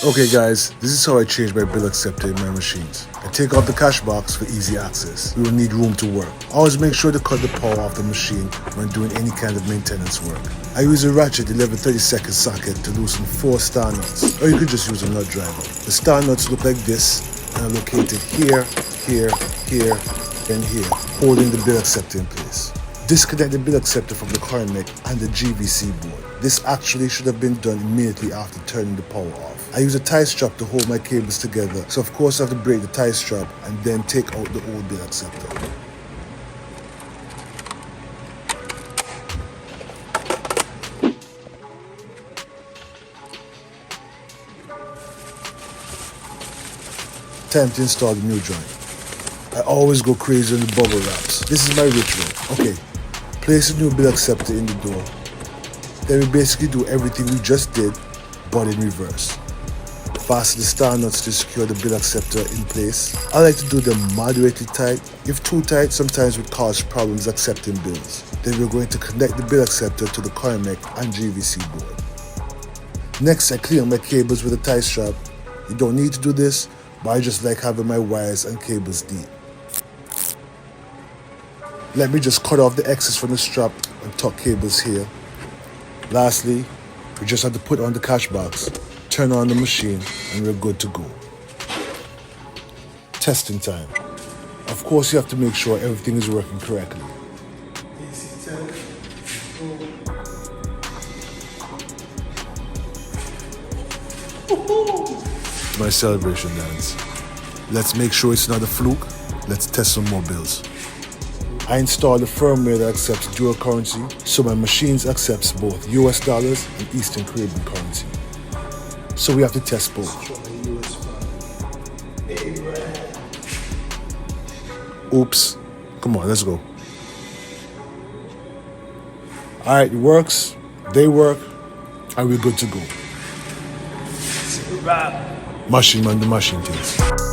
Okay guys, this is how I change my bill acceptor in my machines. I take off the cash box for easy access. We will need room to work. Always make sure to cut the power off the machine when doing any kind of maintenance work. I use a ratchet 11/32 socket to loosen 4 star nuts, or you could just use a nut driver. The star nuts look like this and are located here, here, here, and here, holding the bill acceptor in place. Disconnect the bill acceptor from the current mech and the GVC board. This actually should have been done immediately after turning the power off. I use a tie strap to hold my cables together, so of course I have to break the tie strap and then take out the old bill acceptor. Time to install the new joint. I always go crazy on the bubble wraps. This is my ritual. Okay, place the new bill acceptor in the door. Then we basically do everything we just did, but in reverse. Fasten the star nuts to secure the bill acceptor in place. I like to do them moderately tight. If too tight, sometimes would cause problems accepting bills. Then we're going to connect the bill acceptor to the coin mech and GVC board. Next, I clean up my cables with a tie strap. You don't need to do this, but I just like having my wires and cables deep. Let me just cut off the excess from the strap and tuck cables here. Lastly, we just have to put on the cash box, turn on the machine, and we're good to go. Testing time. Of course, you have to make sure everything is working correctly. My celebration dance. Let's make sure it's not a fluke. Let's test some more bills. I installed a firmware that accepts dual currency, so my machines accepts both US dollars and Eastern Caribbean currency. So we have to test both. Oops. Come on, let's go. Alright, it works, they work, and we're good to go. Machine Man, the machine things.